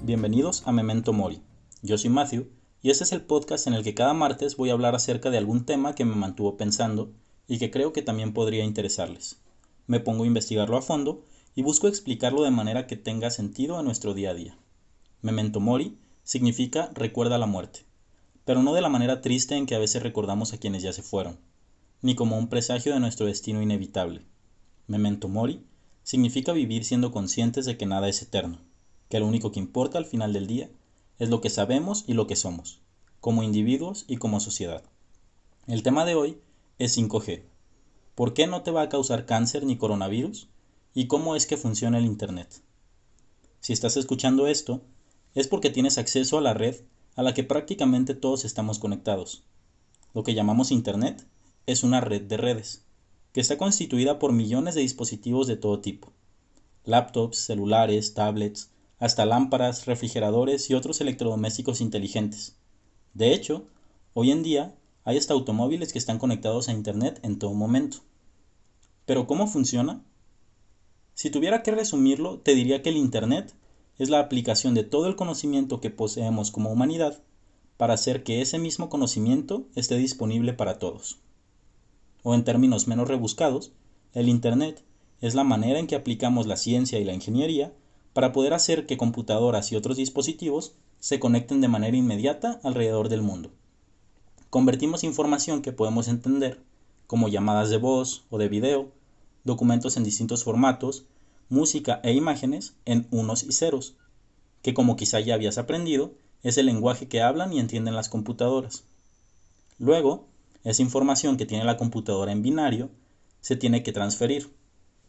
Bienvenidos a Memento Mori. Yo soy Matthew y este es el podcast en el que cada martes voy a hablar acerca de algún tema que me mantuvo pensando y que creo que también podría interesarles. Me pongo a investigarlo a fondo y busco explicarlo de manera que tenga sentido en nuestro día a día. Memento Mori significa recuerda la muerte, pero no de la manera triste en que a veces recordamos a quienes ya se fueron, ni como un presagio de nuestro destino inevitable. Memento Mori significa vivir siendo conscientes de que nada es eterno, que lo único que importa al final del día es lo que sabemos y lo que somos, como individuos y como sociedad. El tema de hoy es 5G. ¿Por qué no te va a causar cáncer ni coronavirus? ¿Y cómo es que funciona el Internet? Si estás escuchando esto, es porque tienes acceso a la red a la que prácticamente todos estamos conectados. Lo que llamamos Internet es una red de redes, que está constituida por millones de dispositivos de todo tipo. Laptops, celulares, tablets, hasta lámparas, refrigeradores y otros electrodomésticos inteligentes. De hecho, hoy en día hay hasta automóviles que están conectados a Internet en todo momento. ¿Pero cómo funciona? Si tuviera que resumirlo, te diría que el Internet es la aplicación de todo el conocimiento que poseemos como humanidad para hacer que ese mismo conocimiento esté disponible para todos. O en términos menos rebuscados, el Internet es la manera en que aplicamos la ciencia y la ingeniería para poder hacer que computadoras y otros dispositivos se conecten de manera inmediata alrededor del mundo. Convertimos información que podemos entender, como llamadas de voz o de video, documentos en distintos formatos, música e imágenes, en unos y ceros, que como quizá ya habías aprendido, es el lenguaje que hablan y entienden las computadoras. Luego, esa información que tiene la computadora en binario se tiene que transferir,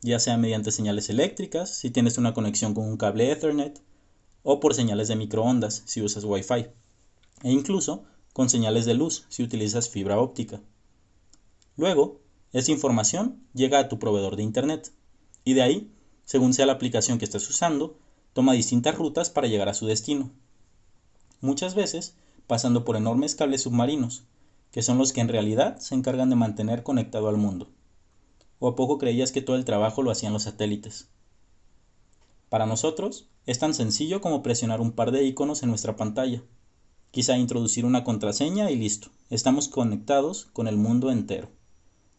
ya sea mediante señales eléctricas si tienes una conexión con un cable Ethernet, o por señales de microondas si usas Wi-Fi, e incluso con señales de luz si utilizas fibra óptica. Luego, esa información llega a tu proveedor de Internet, y de ahí, según sea la aplicación que estés usando, toma distintas rutas para llegar a su destino. Muchas veces pasando por enormes cables submarinos, que son los que en realidad se encargan de mantener conectado al mundo. ¿O a poco creías que todo el trabajo lo hacían los satélites? Para nosotros, es tan sencillo como presionar un par de iconos en nuestra pantalla. Quizá introducir una contraseña y listo, estamos conectados con el mundo entero.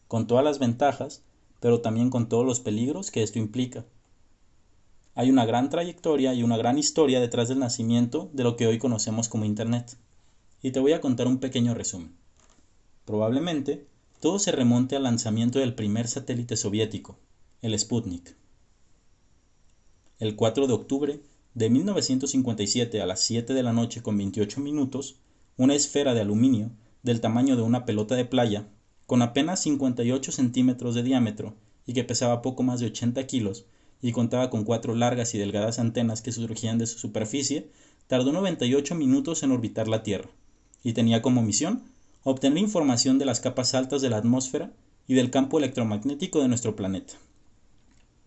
Con todas las ventajas, pero también con todos los peligros que esto implica. Hay una gran trayectoria y una gran historia detrás del nacimiento de lo que hoy conocemos como Internet. Y te voy a contar un pequeño resumen. Probablemente, todo se remonte al lanzamiento del primer satélite soviético, el Sputnik. El 4 de octubre de 1957 a las 7 de la noche con 28 minutos, una esfera de aluminio del tamaño de una pelota de playa, con apenas 58 centímetros de diámetro y que pesaba poco más de 80 kilos y contaba con 4 largas y delgadas antenas que surgían de su superficie, tardó 98 minutos en orbitar la Tierra y tenía como misión obtener información de las capas altas de la atmósfera y del campo electromagnético de nuestro planeta.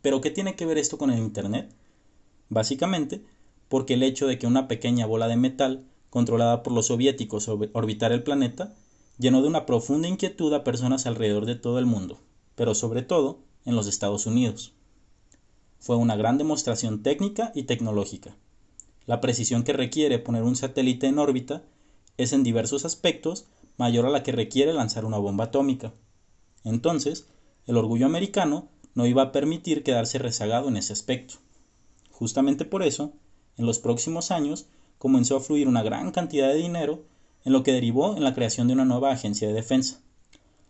¿Pero qué tiene que ver esto con el Internet? Básicamente, porque el hecho de que una pequeña bola de metal, controlada por los soviéticos, orbitara el planeta, llenó de una profunda inquietud a personas alrededor de todo el mundo, pero sobre todo en los Estados Unidos. Fue una gran demostración técnica y tecnológica. La precisión que requiere poner un satélite en órbita es en diversos aspectos mayor a la que requiere lanzar una bomba atómica. Entonces, el orgullo americano no iba a permitir quedarse rezagado en ese aspecto. Justamente por eso, en los próximos años, comenzó a fluir una gran cantidad de dinero, en lo que derivó en la creación de una nueva agencia de defensa,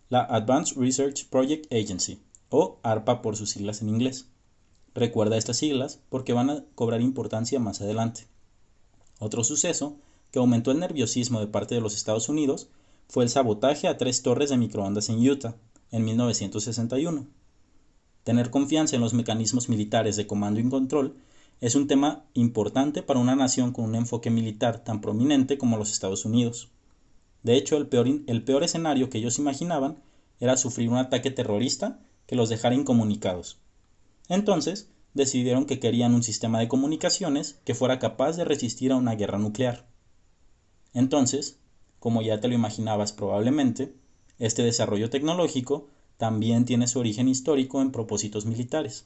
la Advanced Research Project Agency, o ARPA por sus siglas en inglés. Recuerda estas siglas porque van a cobrar importancia más adelante. Otro suceso que aumentó el nerviosismo de parte de los Estados Unidos fue el sabotaje a 3 torres de microondas en Utah, en 1961. Tener confianza en los mecanismos militares de comando y control es un tema importante para una nación con un enfoque militar tan prominente como los Estados Unidos. De hecho, el peor escenario que ellos imaginaban era sufrir un ataque terrorista que los dejara incomunicados. Entonces, decidieron que querían un sistema de comunicaciones que fuera capaz de resistir a una guerra nuclear. Entonces, como ya te lo imaginabas probablemente, este desarrollo tecnológico también tiene su origen histórico en propósitos militares.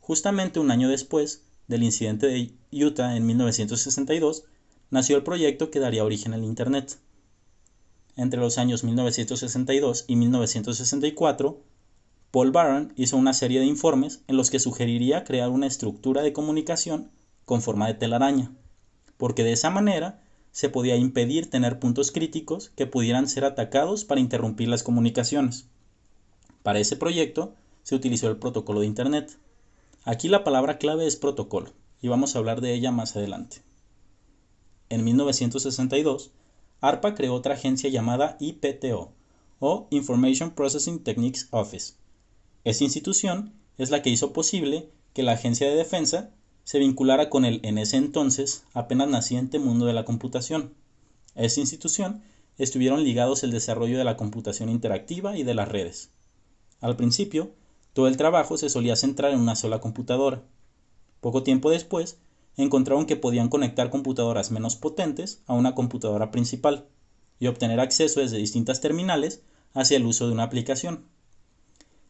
Justamente un año después del incidente de Utah en 1962, nació el proyecto que daría origen al Internet. Entre los años 1962 y 1964, Paul Baran hizo una serie de informes en los que sugeriría crear una estructura de comunicación con forma de telaraña, porque de esa manera se podía impedir tener puntos críticos que pudieran ser atacados para interrumpir las comunicaciones. Para ese proyecto se utilizó el protocolo de Internet. Aquí la palabra clave es protocolo, y vamos a hablar de ella más adelante. En 1962, ARPA creó otra agencia llamada IPTO, o Information Processing Techniques Office. Esa institución es la que hizo posible que la Agencia de Defensa se vinculara con el en ese entonces apenas naciente mundo de la computación. A esa institución estuvieron ligados el desarrollo de la computación interactiva y de las redes. Al principio, todo el trabajo se solía centrar en una sola computadora. Poco tiempo después, encontraron que podían conectar computadoras menos potentes a una computadora principal y obtener acceso desde distintas terminales hacia el uso de una aplicación.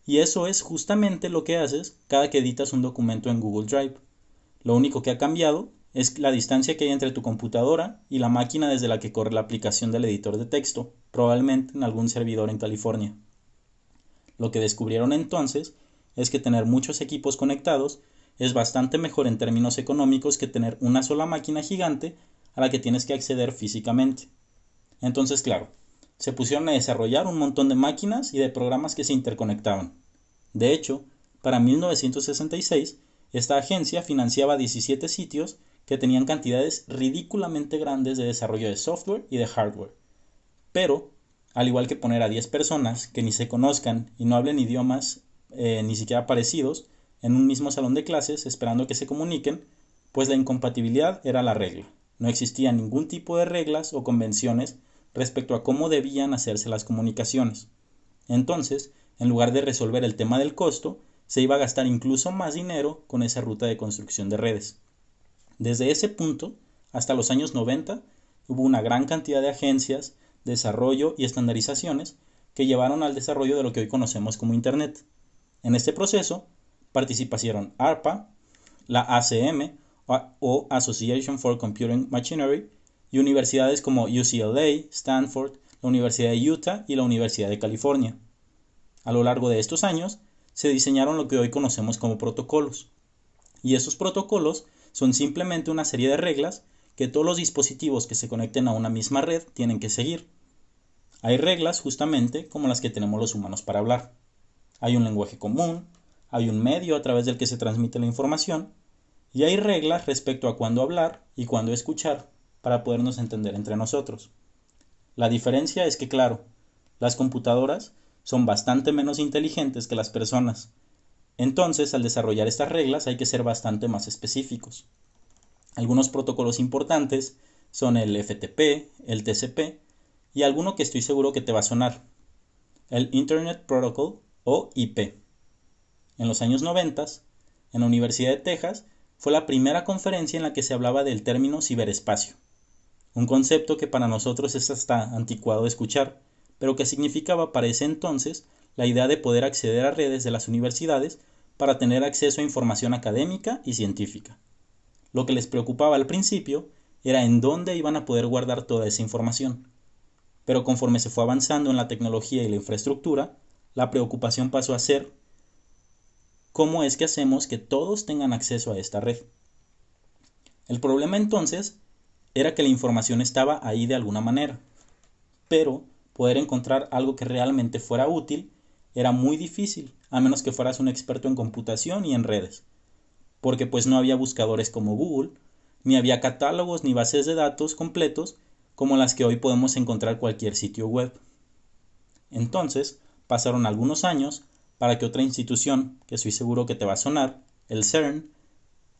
Y eso es justamente lo que haces cada que editas un documento en Google Drive. Lo único que ha cambiado es la distancia que hay entre tu computadora y la máquina desde la que corre la aplicación del editor de texto, probablemente en algún servidor en California. Lo que descubrieron entonces es que tener muchos equipos conectados es bastante mejor en términos económicos que tener una sola máquina gigante a la que tienes que acceder físicamente. Entonces, claro, se pusieron a desarrollar un montón de máquinas y de programas que se interconectaban. De hecho, para 1966, esta agencia financiaba 17 sitios que tenían cantidades ridículamente grandes de desarrollo de software y de hardware. Pero, al igual que poner a 10 personas que ni se conozcan y no hablen idiomas ni siquiera parecidos en un mismo salón de clases esperando que se comuniquen, pues la incompatibilidad era la regla. No existía ningún tipo de reglas o convenciones respecto a cómo debían hacerse las comunicaciones. Entonces, en lugar de resolver el tema del costo, se iba a gastar incluso más dinero con esa ruta de construcción de redes. Desde ese punto, hasta los años 90, hubo una gran cantidad de agencias, desarrollo y estandarizaciones que llevaron al desarrollo de lo que hoy conocemos como Internet. En este proceso participaron ARPA, la ACM o Association for Computing Machinery, y universidades como UCLA, Stanford, la Universidad de Utah y la Universidad de California. A lo largo de estos años, se diseñaron lo que hoy conocemos como protocolos. Y esos protocolos son simplemente una serie de reglas que todos los dispositivos que se conecten a una misma red tienen que seguir. Hay reglas justamente como las que tenemos los humanos para hablar. Hay un lenguaje común, hay un medio a través del que se transmite la información, y hay reglas respecto a cuándo hablar y cuándo escuchar para podernos entender entre nosotros. La diferencia es que, claro, las computadoras son bastante menos inteligentes que las personas. Entonces, al desarrollar estas reglas hay que ser bastante más específicos. Algunos protocolos importantes son el FTP, el TCP y alguno que estoy seguro que te va a sonar, el Internet Protocol o IP. En los años 90, en la Universidad de Texas, fue la primera conferencia en la que se hablaba del término ciberespacio. Un concepto que para nosotros es hasta anticuado de escuchar, pero que significaba para ese entonces la idea de poder acceder a redes de las universidades para tener acceso a información académica y científica. Lo que les preocupaba al principio era en dónde iban a poder guardar toda esa información. Pero conforme se fue avanzando en la tecnología y la infraestructura, la preocupación pasó a ser ¿cómo es que hacemos que todos tengan acceso a esta red? El problema entonces era que la información estaba ahí de alguna manera, pero poder encontrar algo que realmente fuera útil era muy difícil, a menos que fueras un experto en computación y en redes, porque pues no había buscadores como Google, ni había catálogos ni bases de datos completos como las que hoy podemos encontrar cualquier sitio web. Entonces, pasaron algunos años para que otra institución, que estoy seguro que te va a sonar, el CERN,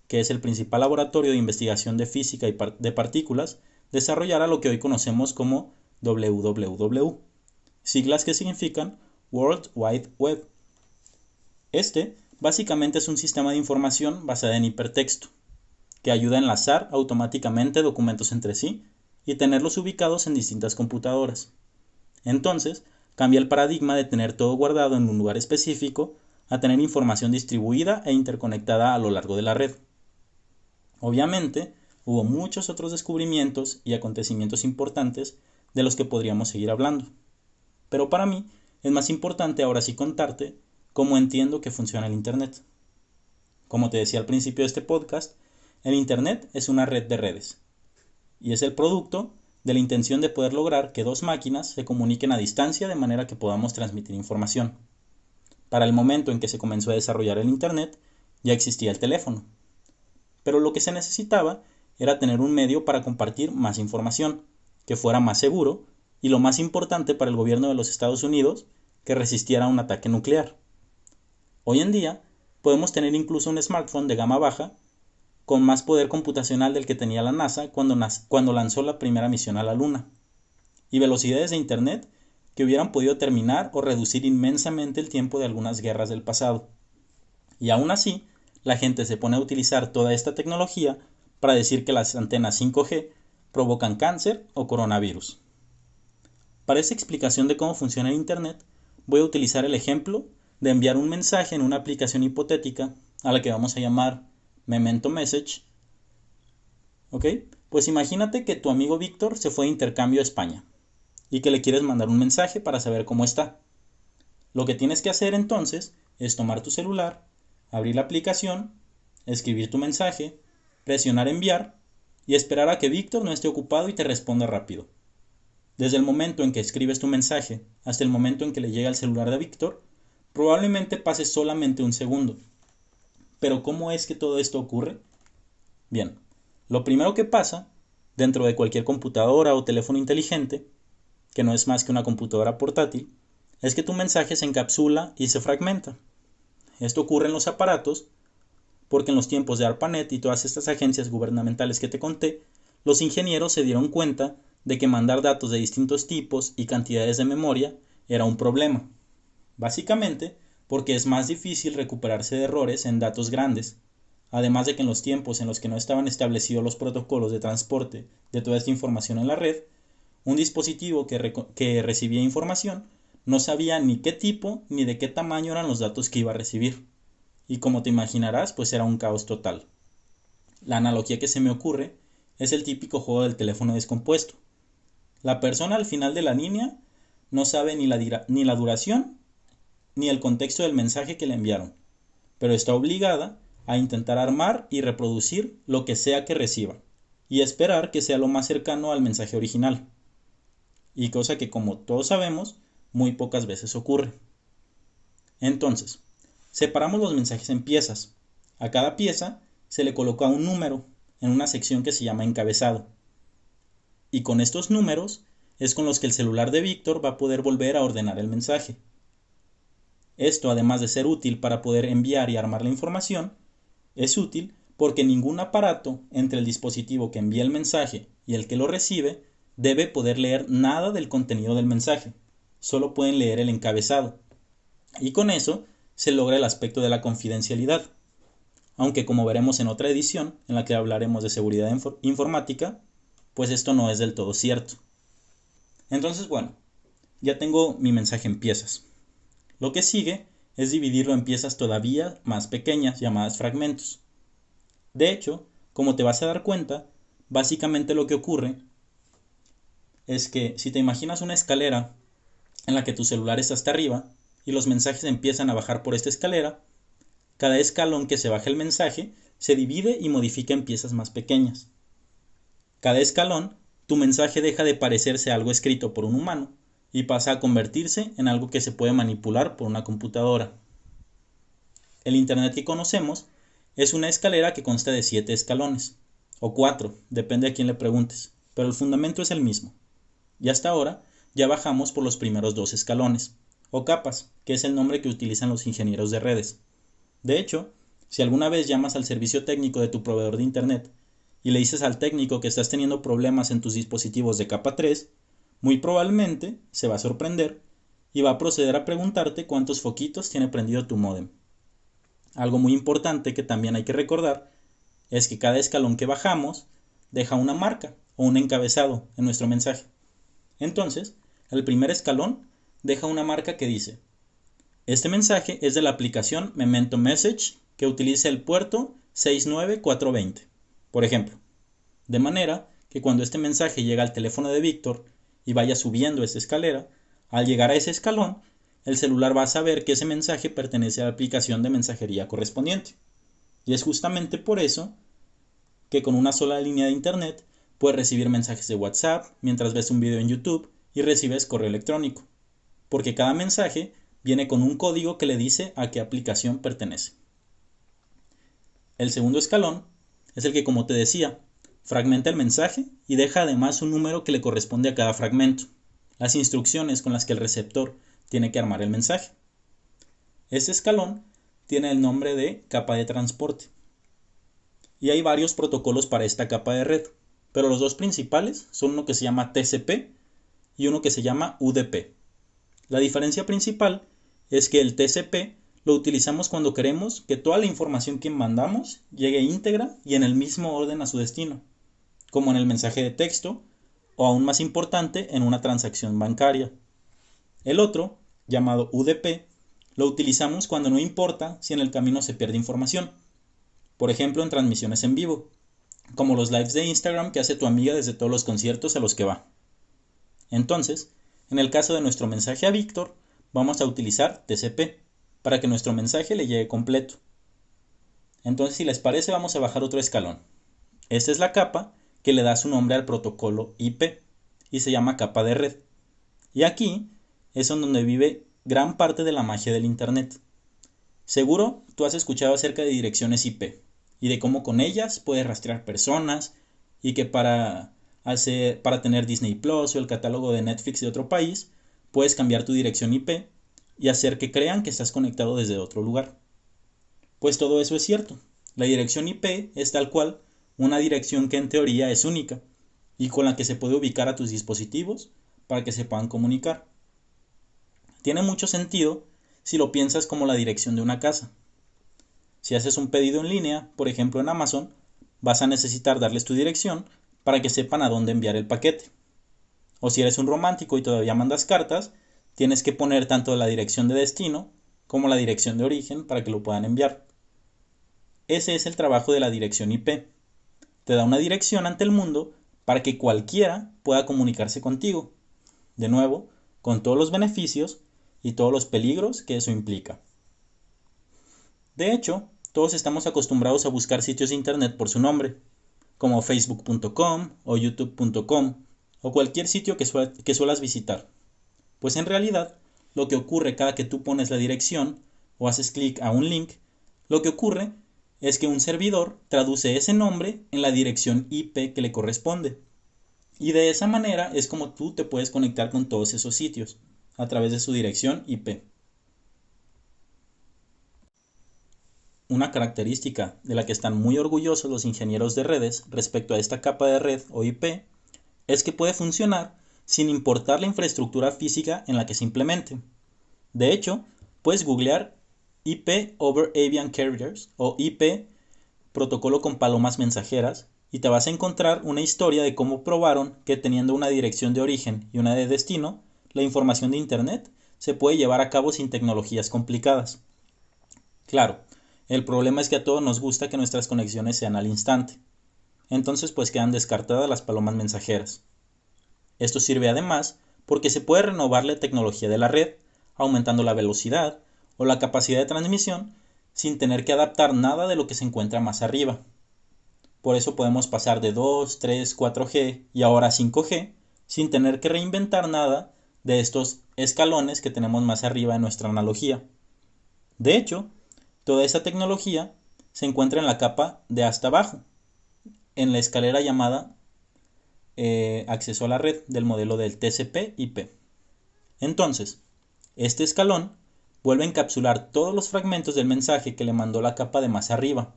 que es el principal laboratorio de investigación de física y de partículas, desarrollara lo que hoy conocemos como WWW, siglas que significan World Wide Web. Este básicamente es un sistema de información basada en hipertexto, que ayuda a enlazar automáticamente documentos entre sí y tenerlos ubicados en distintas computadoras. Entonces, cambia el paradigma de tener todo guardado en un lugar específico a tener información distribuida e interconectada a lo largo de la red. Obviamente, hubo muchos otros descubrimientos y acontecimientos importantes de los que podríamos seguir hablando. Pero para mí es más importante ahora sí contarte cómo entiendo que funciona el Internet. Como te decía al principio de este podcast, el Internet es una red de redes y es el producto de la intención de poder lograr que dos máquinas se comuniquen a distancia de manera que podamos transmitir información. Para el momento en que se comenzó a desarrollar el Internet, ya existía el teléfono. Pero lo que se necesitaba era tener un medio para compartir más información, que fuera más seguro y lo más importante para el gobierno de los Estados Unidos, que resistiera a un ataque nuclear. Hoy en día, podemos tener incluso un smartphone de gama baja con más poder computacional del que tenía la NASA cuando lanzó la primera misión a la Luna, y velocidades de Internet que hubieran podido terminar o reducir inmensamente el tiempo de algunas guerras del pasado. Y aún así, la gente se pone a utilizar toda esta tecnología para decir que las antenas 5G provocan cáncer o coronavirus. Para esta explicación de cómo funciona el Internet, voy a utilizar el ejemplo de enviar un mensaje en una aplicación hipotética a la que vamos a llamar Memento Message. ¿Ok? Pues imagínate que tu amigo Víctor se fue de intercambio a España y que le quieres mandar un mensaje para saber cómo está. Lo que tienes que hacer entonces es tomar tu celular, abrir la aplicación, escribir tu mensaje, presionar enviar y esperar a que Víctor no esté ocupado y te responda rápido. Desde el momento en que escribes tu mensaje hasta el momento en que le llega al celular de Víctor, probablemente pase solamente un segundo. Pero ¿cómo es que todo esto ocurre? Bien, lo primero que pasa dentro de cualquier computadora o teléfono inteligente, que no es más que una computadora portátil, es que tu mensaje se encapsula y se fragmenta. Esto ocurre en los aparatos porque en los tiempos de ARPANET y todas estas agencias gubernamentales que te conté, los ingenieros se dieron cuenta de que mandar datos de distintos tipos y cantidades de memoria era un problema. Básicamente porque es más difícil recuperarse de errores en datos grandes, además de que en los tiempos en los que no estaban establecidos los protocolos de transporte de toda esta información en la red, un dispositivo que recibía información no sabía ni qué tipo ni de qué tamaño eran los datos que iba a recibir. Y como te imaginarás, pues era un caos total. La analogía que se me ocurre es el típico juego del teléfono descompuesto. La persona al final de la línea no sabe ni la duración ni el contexto del mensaje que le enviaron, pero está obligada a intentar armar y reproducir lo que sea que reciba, y esperar que sea lo más cercano al mensaje original. Y cosa que, como todos sabemos, muy pocas veces ocurre. Entonces, separamos los mensajes en piezas. A cada pieza se le coloca un número en una sección que se llama encabezado. Y con estos números es con los que el celular de Víctor va a poder volver a ordenar el mensaje. Esto, además de ser útil para poder enviar y armar la información, es útil porque ningún aparato entre el dispositivo que envía el mensaje y el que lo recibe debe poder leer nada del contenido del mensaje. Solo pueden leer el encabezado. Y con eso se logra el aspecto de la confidencialidad. Aunque, como veremos en otra edición, en la que hablaremos de seguridad informática, pues esto no es del todo cierto. Entonces, bueno, ya tengo mi mensaje en piezas. Lo que sigue es dividirlo en piezas todavía más pequeñas, llamadas fragmentos. De hecho, como te vas a dar cuenta, básicamente lo que ocurre es que si te imaginas una escalera en la que tu celular está hasta arriba y los mensajes empiezan a bajar por esta escalera, cada escalón que se baja el mensaje se divide y modifica en piezas más pequeñas. Cada escalón, tu mensaje deja de parecerse a algo escrito por un humano y pasa a convertirse en algo que se puede manipular por una computadora. El Internet que conocemos es una escalera que consta de 7 escalones, o 4, depende a quién le preguntes, pero el fundamento es el mismo. Y hasta ahora ya bajamos por los primeros 2 escalones, o capas, que es el nombre que utilizan los ingenieros de redes. De hecho, si alguna vez llamas al servicio técnico de tu proveedor de Internet y le dices al técnico que estás teniendo problemas en tus dispositivos de capa 3, muy probablemente se va a sorprender y va a proceder a preguntarte cuántos foquitos tiene prendido tu módem. Algo muy importante que también hay que recordar es que cada escalón que bajamos deja una marca o un encabezado en nuestro mensaje. Entonces, el primer escalón deja una marca que dice: este mensaje es de la aplicación Memento Message que utiliza el puerto 69420. Por ejemplo, de manera que cuando este mensaje llega al teléfono de Víctor y vaya subiendo esta escalera, al llegar a ese escalón, el celular va a saber que ese mensaje pertenece a la aplicación de mensajería correspondiente. Y es justamente por eso que con una sola línea de internet puedes recibir mensajes de WhatsApp mientras ves un video en YouTube y recibes correo electrónico, porque cada mensaje viene con un código que le dice a qué aplicación pertenece. El segundo escalón es el que, como te decía, fragmenta el mensaje y deja además un número que le corresponde a cada fragmento, las instrucciones con las que el receptor tiene que armar el mensaje. Este escalón tiene el nombre de capa de transporte. Y hay varios protocolos para esta capa de red, pero los dos principales son uno que se llama TCP y uno que se llama UDP. La diferencia principal es que el TCP lo utilizamos cuando queremos que toda la información que mandamos llegue íntegra y en el mismo orden a su destino, como en el mensaje de texto o aún más importante en una transacción bancaria. El otro, llamado UDP, lo utilizamos cuando no importa si en el camino se pierde información. Por ejemplo, en transmisiones en vivo, como los lives de Instagram que hace tu amiga desde todos los conciertos a los que va. Entonces, en el caso de nuestro mensaje a Víctor, vamos a utilizar TCP para que nuestro mensaje le llegue completo. Entonces, si les parece, vamos a bajar otro escalón. Esta es la capa que le da su nombre al protocolo IP y se llama capa de red. Y aquí es en donde vive gran parte de la magia del Internet. Seguro tú has escuchado acerca de direcciones IP y de cómo con ellas puedes rastrear personas y que para tener Disney Plus o el catálogo de Netflix de otro país, puedes cambiar tu dirección IP y hacer que crean que estás conectado desde otro lugar. Pues todo eso es cierto. La dirección IP es tal cual una dirección que en teoría es única y con la que se puede ubicar a tus dispositivos para que se puedan comunicar. Tiene mucho sentido si lo piensas como la dirección de una casa. Si haces un pedido en línea, por ejemplo en Amazon, vas a necesitar darles tu dirección para que sepan a dónde enviar el paquete. O si eres un romántico y todavía mandas cartas, tienes que poner tanto la dirección de destino como la dirección de origen para que lo puedan enviar. Ese es el trabajo de la dirección IP. Te da una dirección ante el mundo para que cualquiera pueda comunicarse contigo. De nuevo, con todos los beneficios y todos los peligros que eso implica. De hecho, todos estamos acostumbrados a buscar sitios de internet por su nombre, como facebook.com o youtube.com o cualquier sitio que suelas visitar. Pues en realidad, lo que ocurre cada que tú pones la dirección o haces clic a un link, lo que ocurre es que un servidor traduce ese nombre en la dirección IP que le corresponde. Y de esa manera es como tú te puedes conectar con todos esos sitios, a través de su dirección IP. Una característica de la que están muy orgullosos los ingenieros de redes respecto a esta capa de red o IP es que puede funcionar sin importar la infraestructura física en la que se implemente. De hecho, puedes googlear IP over Avian Carriers o IP protocolo con palomas mensajeras y te vas a encontrar una historia de cómo probaron que teniendo una dirección de origen y una de destino, la información de Internet se puede llevar a cabo sin tecnologías complicadas. Claro, el problema es que a todos nos gusta que nuestras conexiones sean al instante. Entonces pues quedan descartadas las palomas mensajeras. Esto sirve además porque se puede renovar la tecnología de la red, aumentando la velocidad o la capacidad de transmisión sin tener que adaptar nada de lo que se encuentra más arriba. Por eso podemos pasar de 2, 3, 4G y ahora 5G sin tener que reinventar nada de estos escalones que tenemos más arriba en nuestra analogía. De hecho, toda esa tecnología se encuentra en la capa de hasta abajo, en la escalera llamada acceso a la red del modelo del TCP/IP. Entonces, este escalón vuelve a encapsular todos los fragmentos del mensaje que le mandó la capa de más arriba,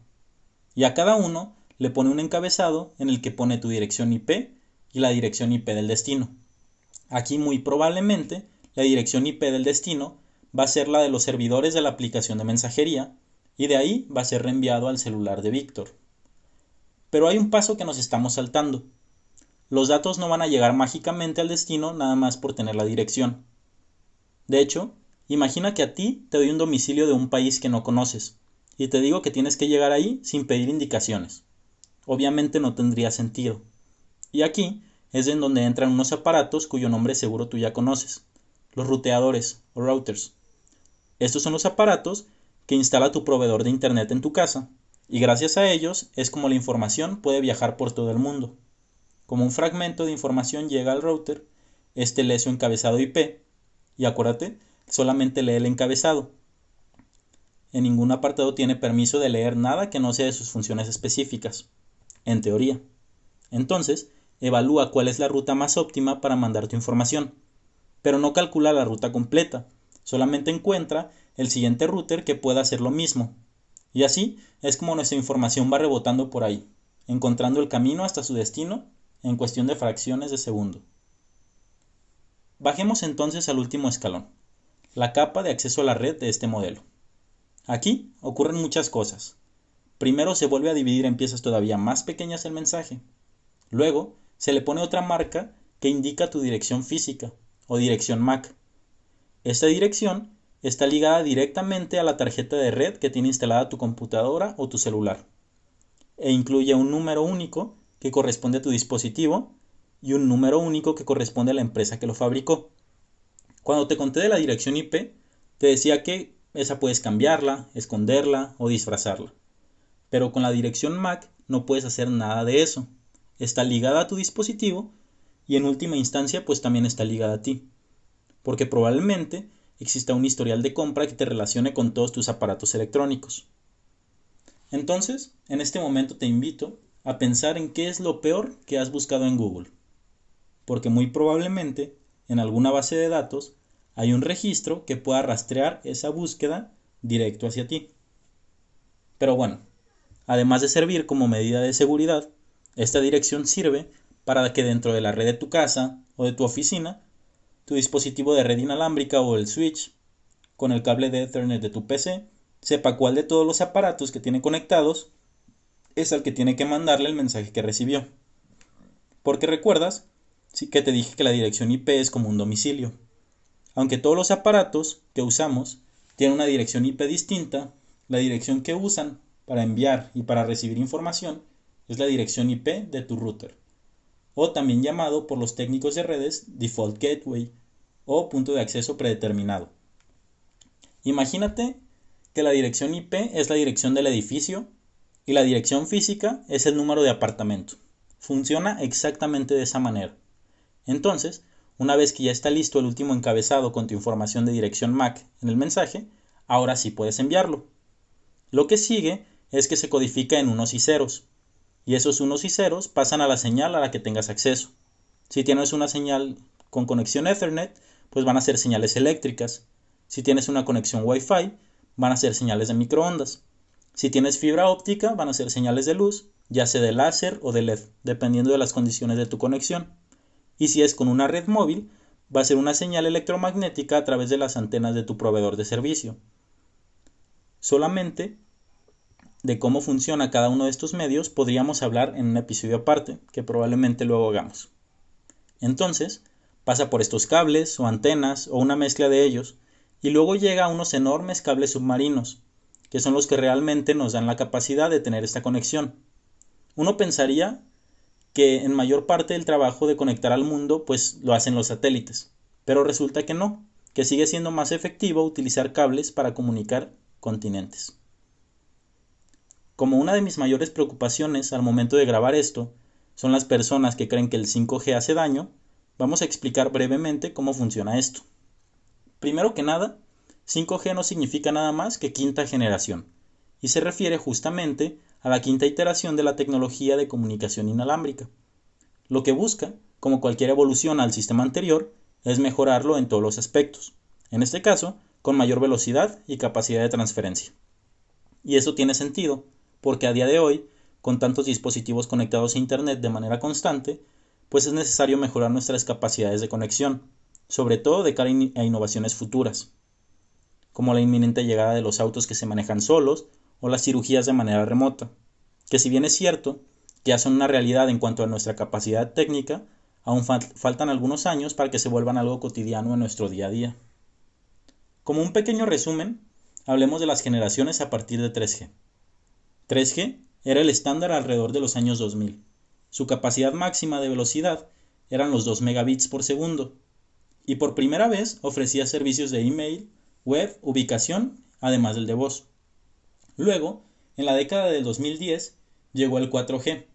y a cada uno le pone un encabezado en el que pone tu dirección IP y la dirección IP del destino. Aquí muy probablemente la dirección IP del destino va a ser la de los servidores de la aplicación de mensajería y de ahí va a ser reenviado al celular de Víctor. Pero hay un paso que nos estamos saltando. Los datos no van a llegar mágicamente al destino nada más por tener la dirección. De hecho, imagina que a ti te doy un domicilio de un país que no conoces y te digo que tienes que llegar ahí sin pedir indicaciones. Obviamente no tendría sentido. Y aquí es en donde entran unos aparatos cuyo nombre seguro tú ya conoces, los ruteadores o routers. Estos son los aparatos que instala tu proveedor de internet en tu casa, y gracias a ellos es como la información puede viajar por todo el mundo. Como un fragmento de información llega al router, este lee su encabezado IP, y acuérdate, solamente lee el encabezado. En ningún apartado tiene permiso de leer nada que no sea de sus funciones específicas, en teoría. Entonces, evalúa cuál es la ruta más óptima para mandar tu información, pero no calcula la ruta completa, solamente encuentra el siguiente router que pueda hacer lo mismo. Y así es como nuestra información va rebotando por ahí, encontrando el camino hasta su destino en cuestión de fracciones de segundo. Bajemos entonces al último escalón, la capa de acceso a la red de este modelo. Aquí ocurren muchas cosas. Primero se vuelve a dividir en piezas todavía más pequeñas el mensaje. Luego se le pone otra marca que indica tu dirección física o dirección MAC. Esta dirección está ligada directamente a la tarjeta de red que tiene instalada tu computadora o tu celular, e incluye un número único que corresponde a tu dispositivo y un número único que corresponde a la empresa que lo fabricó. Cuando te conté de la dirección IP, te decía que esa puedes cambiarla, esconderla o disfrazarla. Pero con la dirección MAC no puedes hacer nada de eso. Está ligada a tu dispositivo y en última instancia pues también está ligada a ti, porque probablemente exista un historial de compra que te relacione con todos tus aparatos electrónicos. Entonces, en este momento te invito a pensar en qué es lo peor que has buscado en Google, porque muy probablemente en alguna base de datos hay un registro que pueda rastrear esa búsqueda directo hacia ti. Pero bueno, además de servir como medida de seguridad, esta dirección sirve para que dentro de la red de tu casa o de tu oficina, tu dispositivo de red inalámbrica o el switch con el cable de Ethernet de tu PC sepa cuál de todos los aparatos que tiene conectados es al que tiene que mandarle el mensaje que recibió. Porque recuerdas que te dije que la dirección IP es como un domicilio. Aunque todos los aparatos que usamos tienen una dirección IP distinta, la dirección que usan para enviar y para recibir información es la dirección IP de tu router, o también llamado por los técnicos de redes Default Gateway o punto de acceso predeterminado. Imagínate que la dirección IP es la dirección del edificio y la dirección física es el número de apartamento. Funciona exactamente de esa manera. Entonces, una vez que ya está listo el último encabezado con tu información de dirección MAC en el mensaje, ahora sí puedes enviarlo. Lo que sigue es que se codifica en unos y ceros, y esos unos y ceros pasan a la señal a la que tengas acceso. Si tienes una señal con conexión Ethernet, pues van a ser señales eléctricas. Si tienes una conexión Wi-Fi, van a ser señales de microondas. Si tienes fibra óptica, van a ser señales de luz, ya sea de láser o de LED, dependiendo de las condiciones de tu conexión. Y si es con una red móvil, va a ser una señal electromagnética a través de las antenas de tu proveedor de servicio. Solamente de cómo funciona cada uno de estos medios podríamos hablar en un episodio aparte, que probablemente luego hagamos. Entonces, pasa por estos cables o antenas o una mezcla de ellos, y luego llega a unos enormes cables submarinos, que son los que realmente nos dan la capacidad de tener esta conexión. Uno pensaría que en mayor parte del trabajo de conectar al mundo pues lo hacen los satélites, pero resulta que no, que sigue siendo más efectivo utilizar cables para comunicar continentes. Como una de mis mayores preocupaciones al momento de grabar esto son las personas que creen que el 5G hace daño, vamos a explicar brevemente cómo funciona esto. Primero que nada, 5G no significa nada más que quinta generación, y se refiere justamente a la quinta iteración de la tecnología de comunicación inalámbrica. Lo que busca, como cualquier evolución al sistema anterior, es mejorarlo en todos los aspectos, en este caso, con mayor velocidad y capacidad de transferencia. Y eso tiene sentido, porque a día de hoy, con tantos dispositivos conectados a Internet de manera constante, pues es necesario mejorar nuestras capacidades de conexión, sobre todo de cara a innovaciones futuras, como la inminente llegada de los autos que se manejan solos o las cirugías de manera remota, que si bien es cierto que ya son una realidad en cuanto a nuestra capacidad técnica, aún faltan algunos años para que se vuelvan algo cotidiano en nuestro día a día. Como un pequeño resumen, hablemos de las generaciones a partir de 3G. 3G era el estándar alrededor de los años 2000. Su capacidad máxima de velocidad eran los 2 megabits por segundo, y por primera vez ofrecía servicios de email, web, ubicación, además del de voz. Luego, en la década del 2010, llegó el 4G,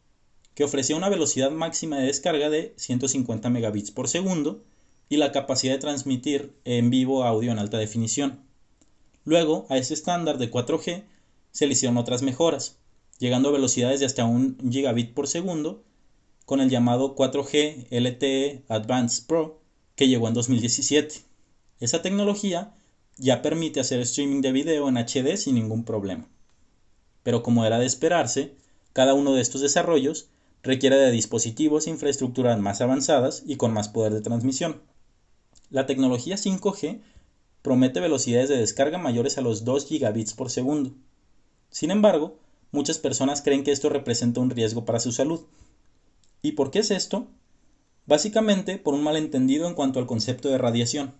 que ofrecía una velocidad máxima de descarga de 150 megabits por segundo y la capacidad de transmitir en vivo audio en alta definición. Luego, a ese estándar de 4G se le hicieron otras mejoras, llegando a velocidades de hasta 1 gigabit por segundo con el llamado 4G LTE Advanced Pro, que llegó en 2017. Esa tecnología ya permite hacer streaming de video en HD sin ningún problema. Pero como era de esperarse, cada uno de estos desarrollos requiere de dispositivos e infraestructuras más avanzadas y con más poder de transmisión. La tecnología 5G promete velocidades de descarga mayores a los 2 gigabits por segundo. Sin embargo, muchas personas creen que esto representa un riesgo para su salud. ¿Y por qué es esto? Básicamente por un malentendido en cuanto al concepto de radiación.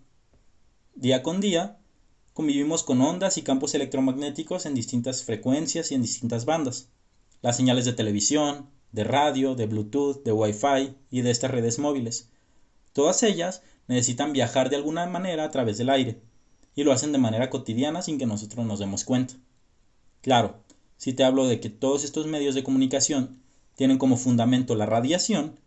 Día con día, convivimos con ondas y campos electromagnéticos en distintas frecuencias y en distintas bandas. Las señales de televisión, de radio, de Bluetooth, de Wi-Fi y de estas redes móviles. Todas ellas necesitan viajar de alguna manera a través del aire, y lo hacen de manera cotidiana sin que nosotros nos demos cuenta. Claro, si te hablo de que todos estos medios de comunicación tienen como fundamento la radiación,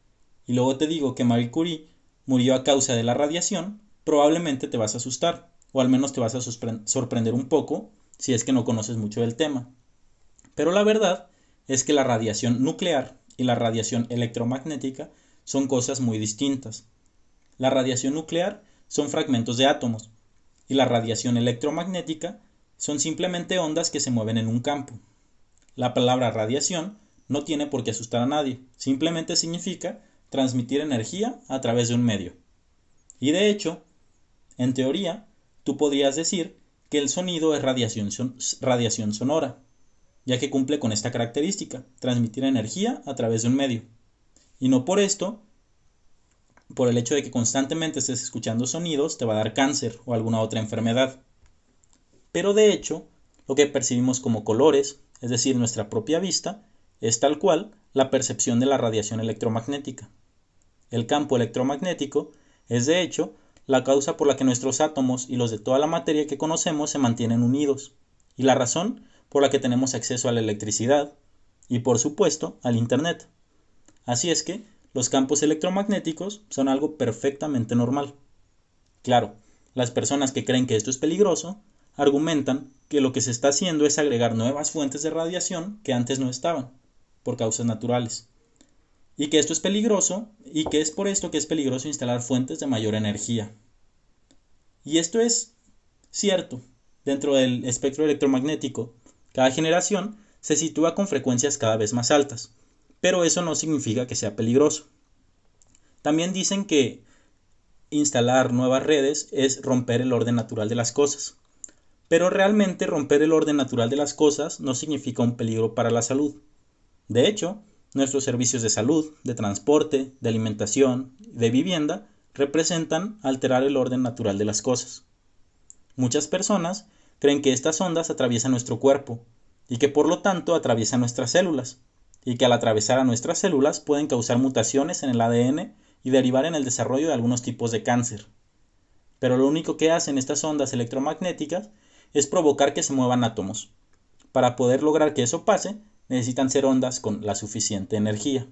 y luego te digo que Marie Curie murió a causa de la radiación, probablemente te vas a asustar, o al menos te vas a sorprender un poco si es que no conoces mucho del tema. Pero la verdad es que la radiación nuclear y la radiación electromagnética son cosas muy distintas. La radiación nuclear son fragmentos de átomos, y la radiación electromagnética son simplemente ondas que se mueven en un campo. La palabra radiación no tiene por qué asustar a nadie, simplemente significa transmitir energía a través de un medio. Y de hecho, en teoría, tú podrías decir que el sonido es radiación sonora, ya que cumple con esta característica, transmitir energía a través de un medio. Y no por esto, por el hecho de que constantemente estés escuchando sonidos, te va a dar cáncer o alguna otra enfermedad. Pero de hecho, lo que percibimos como colores, es decir, nuestra propia vista, es tal cual la percepción de la radiación electromagnética. El campo electromagnético es de hecho la causa por la que nuestros átomos y los de toda la materia que conocemos se mantienen unidos, y la razón por la que tenemos acceso a la electricidad y por supuesto al Internet. Así es que los campos electromagnéticos son algo perfectamente normal. Claro, las personas que creen que esto es peligroso argumentan que lo que se está haciendo es agregar nuevas fuentes de radiación que antes no estaban, por causas naturales. Y que esto es peligroso y que es por esto que es peligroso instalar fuentes de mayor energía. Y esto es cierto. Dentro del espectro electromagnético, cada generación se sitúa con frecuencias cada vez más altas, pero eso no significa que sea peligroso. También dicen que instalar nuevas redes es romper el orden natural de las cosas, pero realmente romper el orden natural de las cosas no significa un peligro para la salud. De hecho, nuestros servicios de salud, de transporte, de alimentación, de vivienda representan alterar el orden natural de las cosas. Muchas personas creen que estas ondas atraviesan nuestro cuerpo y que por lo tanto atraviesan nuestras células, y que al atravesar a nuestras células pueden causar mutaciones en el ADN y derivar en el desarrollo de algunos tipos de cáncer. Pero lo único que hacen estas ondas electromagnéticas es provocar que se muevan átomos. Para poder lograr que eso pase, necesitan ser ondas con la suficiente energía.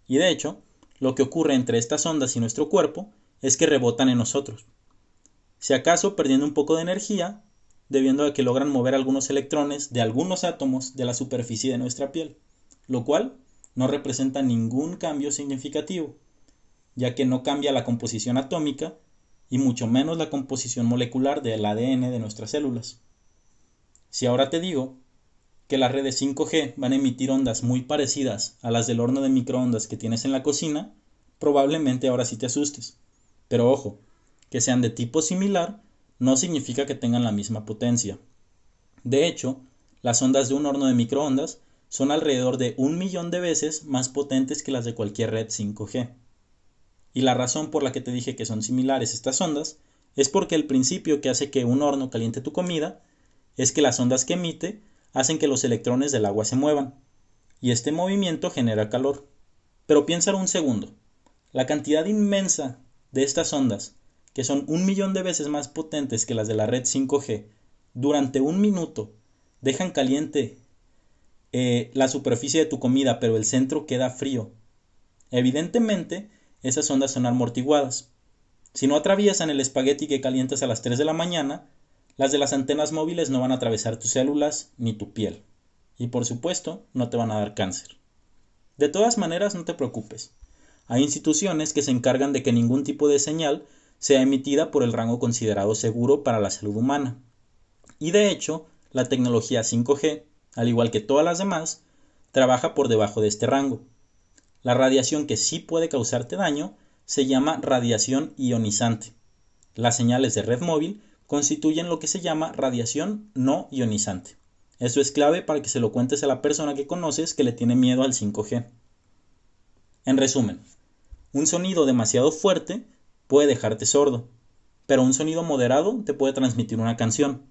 Y de hecho, lo que ocurre entre estas ondas y nuestro cuerpo es que rebotan en nosotros. Si acaso perdiendo un poco de energía, debido a que logran mover algunos electrones de algunos átomos de la superficie de nuestra piel, lo cual no representa ningún cambio significativo, ya que no cambia la composición atómica y mucho menos la composición molecular del ADN de nuestras células. Si ahora te digo que las redes 5G van a emitir ondas muy parecidas a las del horno de microondas que tienes en la cocina, probablemente ahora sí te asustes. Pero ojo, que sean de tipo similar no significa que tengan la misma potencia. De hecho, las ondas de un horno de microondas son alrededor de 1.000.000 de veces más potentes que las de cualquier red 5G. Y la razón por la que te dije que son similares estas ondas es porque el principio que hace que un horno caliente tu comida es que las ondas que emite hacen que los electrones del agua se muevan, y este movimiento genera calor. Pero piénsalo un segundo, la cantidad inmensa de estas ondas, que son 1.000.000 de veces más potentes que las de la red 5G, durante 1 minuto dejan caliente la superficie de tu comida, pero el centro queda frío. Evidentemente, esas ondas son amortiguadas. Si no atraviesan el espagueti que calientas a las 3 de la mañana, las de las antenas móviles no van a atravesar tus células ni tu piel. Y por supuesto, no te van a dar cáncer. De todas maneras, no te preocupes. Hay instituciones que se encargan de que ningún tipo de señal sea emitida por el rango considerado seguro para la salud humana. Y de hecho, la tecnología 5G, al igual que todas las demás, trabaja por debajo de este rango. La radiación que sí puede causarte daño se llama radiación ionizante. Las señales de red móvil constituyen lo que se llama radiación no ionizante. Eso es clave para que se lo cuentes a la persona que conoces que le tiene miedo al 5G. En resumen, un sonido demasiado fuerte puede dejarte sordo, pero un sonido moderado te puede transmitir una canción.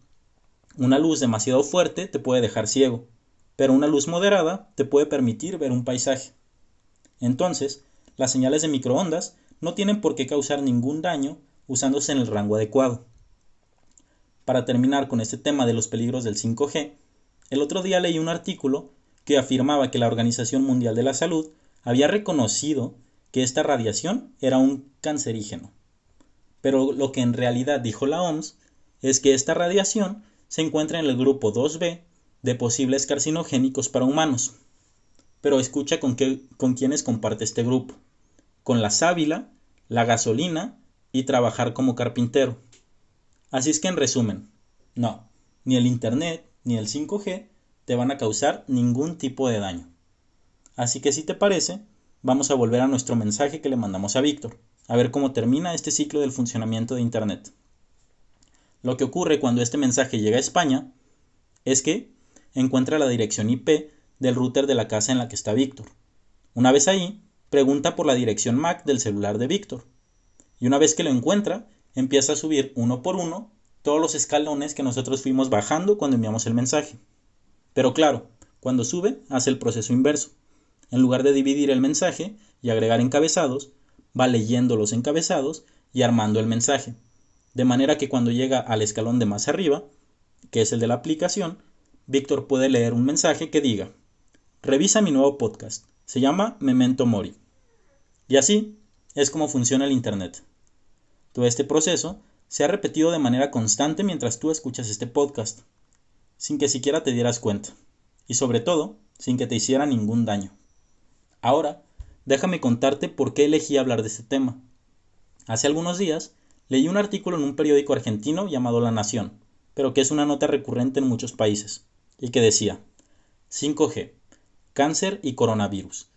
Una luz demasiado fuerte te puede dejar ciego, pero una luz moderada te puede permitir ver un paisaje. Entonces, las señales de microondas no tienen por qué causar ningún daño usándose en el rango adecuado. Para terminar con este tema de los peligros del 5G, el otro día leí un artículo que afirmaba que la Organización Mundial de la Salud había reconocido que esta radiación era un cancerígeno. Pero lo que en realidad dijo la OMS es que esta radiación se encuentra en el grupo 2B de posibles carcinogénicos para humanos. Pero escucha con quiénes comparte este grupo: con la sábila, la gasolina y trabajar como carpintero. Así es que en resumen, no, ni el internet ni el 5G te van a causar ningún tipo de daño. Así que si te parece, vamos a volver a nuestro mensaje que le mandamos a Víctor, a ver cómo termina este ciclo del funcionamiento de internet. Lo que ocurre cuando este mensaje llega a España es que encuentra la dirección IP del router de la casa en la que está Víctor. Una vez ahí, pregunta por la dirección MAC del celular de Víctor. Y una vez que lo encuentra, empieza a subir uno por uno todos los escalones que nosotros fuimos bajando cuando enviamos el mensaje. Pero claro, cuando sube, hace el proceso inverso. En lugar de dividir el mensaje y agregar encabezados, va leyendo los encabezados y armando el mensaje. De manera que cuando llega al escalón de más arriba, que es el de la aplicación, Víctor puede leer un mensaje que diga: revisa mi nuevo podcast, se llama Memento Mori. Y así es como funciona el internet. Todo este proceso se ha repetido de manera constante mientras tú escuchas este podcast, sin que siquiera te dieras cuenta, y sobre todo, sin que te hiciera ningún daño. Ahora, déjame contarte por qué elegí hablar de este tema. Hace algunos días, leí un artículo en un periódico argentino llamado La Nación, pero que es una nota recurrente en muchos países, y que decía: 5G, cáncer y coronavirus,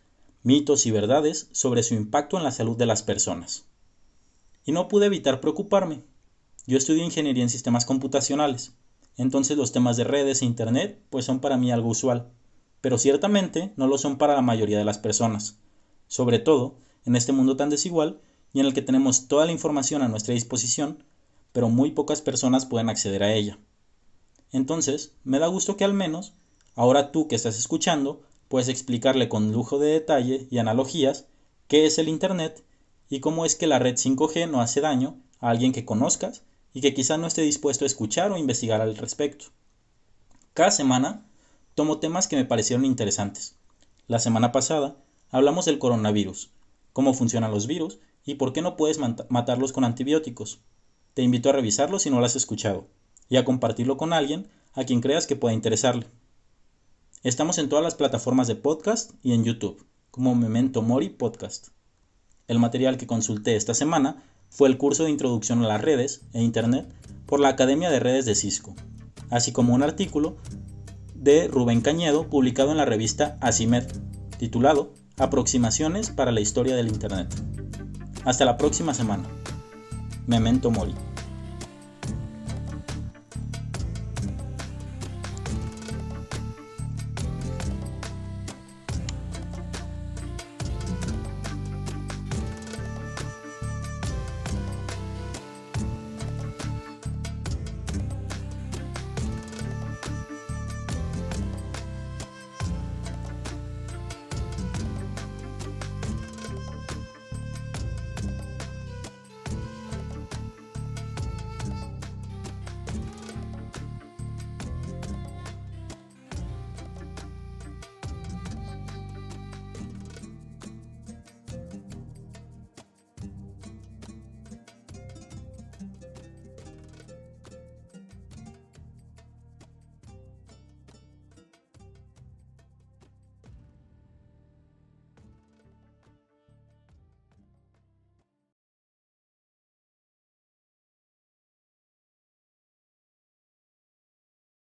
mitos y verdades sobre su impacto en la salud de las personas. Y no pude evitar preocuparme. Yo estudio ingeniería en sistemas computacionales, entonces los temas de redes e internet pues son para mí algo usual, pero ciertamente no lo son para la mayoría de las personas, sobre todo en este mundo tan desigual y en el que tenemos toda la información a nuestra disposición, pero muy pocas personas pueden acceder a ella. Entonces, me da gusto que al menos, ahora tú que estás escuchando, puedes explicarle con lujo de detalle y analogías qué es el internet y cómo es que la red 5G no hace daño a alguien que conozcas y que quizá no esté dispuesto a escuchar o investigar al respecto. Cada semana tomo temas que me parecieron interesantes. La semana pasada hablamos del coronavirus, cómo funcionan los virus y por qué no puedes matarlos con antibióticos. Te invito a revisarlo si no lo has escuchado y a compartirlo con alguien a quien creas que pueda interesarle. Estamos en todas las plataformas de podcast y en YouTube, como Memento Mori Podcast. El material que consulté esta semana fue el curso de Introducción a las Redes e Internet por la Academia de Redes de Cisco, así como un artículo de Rubén Cañedo publicado en la revista ACIMED, titulado Aproximaciones para la Historia del Internet. Hasta la próxima semana. Memento Mori.